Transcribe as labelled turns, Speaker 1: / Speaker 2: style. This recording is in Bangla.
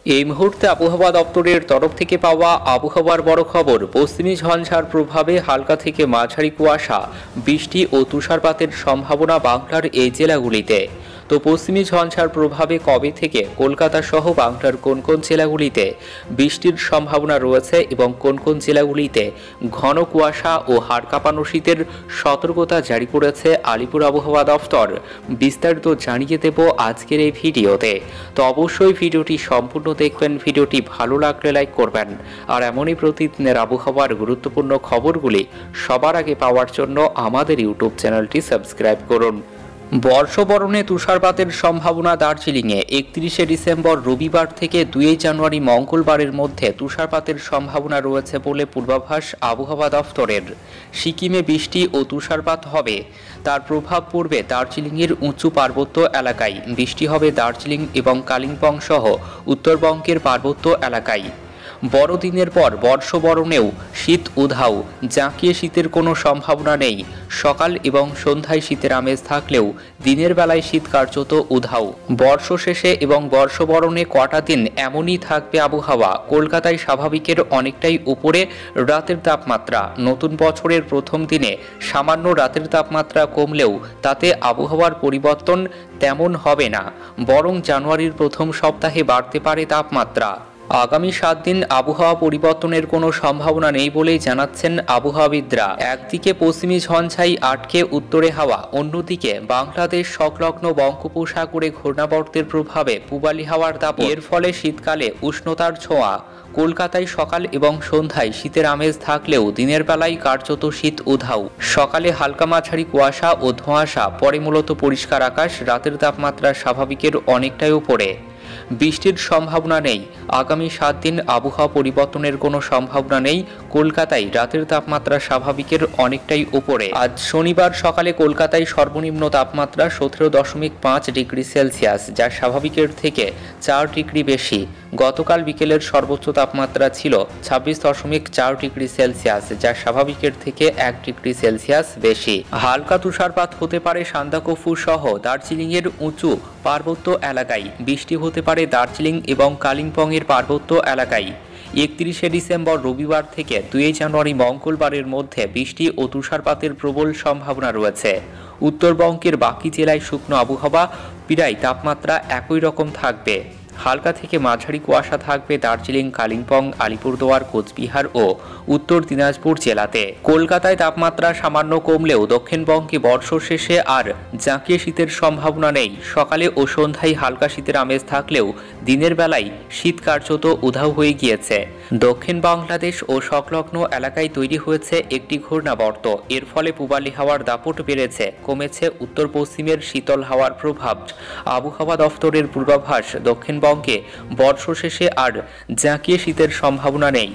Speaker 1: এই মুহূর্তে আবহাওয়া দপ্তরের তরফ থেকে পাওয়া আবহাওয়ার বড় খবর। পশ্চিমী ঝঞ্ঝার প্রভাবে হালকা থেকে মাঝারি কুয়াশা, বৃষ্টি ও তুষারপাতের সম্ভাবনা বাংলার এই জেলাগুলিতে। তো পশ্চিমী ঝঞ্ঝার প্রভাবে কবে থেকে কলকাতা সহ বাংলার কোন কোন জেলাগুলিতে বৃষ্টির সম্ভাবনা রয়েছে এবং কোন কোন জেলাগুলিতে ঘন কুয়াশা ও হাড় কাঁপানো শীতের সতর্কতা জারি করেছে আলিপুর আবহাওয়া দফতর, বিস্তারিত জানিয়ে দেব আজকের এই ভিডিওতে। তো অবশ্যই ভিডিওটি সম্পূর্ণ দেখবেন। ভিডিওটি ভালো লাগলে লাইক করবেন, আর এমনই প্রতিদিনের আবহাওয়ার গুরুত্বপূর্ণ খবরগুলি সবার আগে পাওয়ার জন্য আমাদের ইউটিউব চ্যানেলটি সাবস্ক্রাইব করুন। বর্ষবরণে তুষারপাতের সম্ভাবনা দার্জিলিংয়ে 31শে ডিসেম্বর রবিবার থেকে 2 জানুয়ারি মঙ্গলবারের মধ্যে তুষারপাতের সম্ভাবনা রয়েছে বলে পূর্বাভাস আবহাওয়া দফতরের। সিকিমে বৃষ্টি ও তুষারপাত হবে, তার প্রভাব পড়বে দার্জিলিংয়ের উঁচু পার্বত্য এলাকায়। বৃষ্টি হবে দার্জিলিং এবং কালিম্পং সহ উত্তরবঙ্গের পার্বত্য এলাকায়। বড়দিনের পর বর্ষবরণেও শীত উধাও, জাঁকিয়ে শীতের কোনো সম্ভাবনা নেই। সকাল এবং সন্ধ্যায় শীতের আমেজ থাকলেও দিনের বেলায় শীত কার্যত উধাও। বর্ষ শেষে এবং বর্ষবরণে কটা দিন এমনই থাকবে আবহাওয়া। কলকাতায় স্বাভাবিকের অনেকটাই উপরে রাতের তাপমাত্রা। নতুন বছরের প্রথম দিনে সামান্য রাতের তাপমাত্রা কমলেও তাতে আবহাওয়ার পরিবর্তন তেমন হবে না, বরং জানুয়ারির প্রথম সপ্তাহে বাড়তে পারে তাপমাত্রা। আগামী 7 দিন আবহাওয়া পরিবর্তনের কোনো সম্ভাবনা নেই বলেই জানাচ্ছেন আবহাওয়াবিদরা। একদিকে পশ্চিমী ঝঞ্ঝাই আটকে উত্তরে হাওয়া, অন্যদিকে বাংলাদেশ সংলগ্ন বঙ্গোপসাগরে ঘূর্ণাবর্তের প্রভাবে পূবালি হাওয়ার দাপট। এর ফলে শীতকালে উষ্ণতার ছোঁয়া। কলকাতায় সকাল এবং সন্ধ্যায় শীতের আমেজ থাকলেও দিনের বেলায় কার্যত শীত উধাও। সকালে হালকা মাঝারি কুয়াশা ও ধোঁয়াশা, পরে মূলত পরিষ্কার আকাশ। রাতের তাপমাত্রা স্বাভাবিকের অনেকটাই উপরে। বৃষ্টির সম্ভাবনা নেই। আগামী 7 দিন আবহাওয়া পরিবর্তনের কোনো সম্ভাবনা নেই। কলকাতায় রাতের তাপমাত্রা স্বাভাবিকের অনেকটাই উপরে। আজ শনিবার সকালে কলকাতায় সর্বনিম্ন তাপমাত্রা 17.5 ডিগ্রি সেলসিয়াস, যা স্বাভাবিকের থেকে 4 ডিগ্রি বেশি। গতকাল বিকেলের সর্বোচ্চ তাপমাত্রা ছিল 26.4 ডিগ্রি সেলসিয়াস, যা স্বাভাবিকের থেকে 1 ডিগ্রি সেলসিয়াস বেশি। হালকা তুষারপাত হতে পারে সান্দাকফু সহ দার্জিলিংয়ের উঁচু পার্বত্য এলাকায়। বৃষ্টি হতে পারে দার্জিলিং এবং কালিম্পংয়ের পার্বত্য এলাকায়। 31শে ডিসেম্বর রবিবার থেকে 2 জানুয়ারি মঙ্গলবারের মধ্যে বৃষ্টি ও তুষারপাতের প্রবল সম্ভাবনা রয়েছে। উত্তরবঙ্গের বাকি জেলায় শুকনো আবহাওয়া, প্রায় তাপমাত্রা একই রকম থাকবে। হালকা থেকে মাঝারি কুয়াশা থাকবে দার্জিলিং, কালিম্পং, আলিপুরদুয়ার, কোচবিহার ও উত্তর দিনাজপুর জেলাতে। কলকাতায় তাপমাত্রা সামান্য কমলেও দক্ষিণবঙ্গে বর্ষ শেষে আর জাঁকিয়ে শীতের সম্ভাবনা নেই। সকালে ও সন্ধ্যায় হালকা শীতের আমেজ থাকলেও দিনের বেলায় শীত কার্যত উধাও হয়ে গিয়েছে। দক্ষিণ বাংলাদেশ ও সংলগ্ন এলাকায় তৈরি হয়েছে একটি ঘূর্ণাবর্ত। এর ফলে পূবালি হাওয়ার দাপট বেড়েছে, কমেছে উত্তর পশ্চিমের শীতল হাওয়ার প্রভাব। আবহাওয়া দফতরের পূর্বাভাস, দক্ষিণবঙ্গে বর্ষ শেষে আর জাঁকিয়ে শীতের সম্ভাবনা নেই।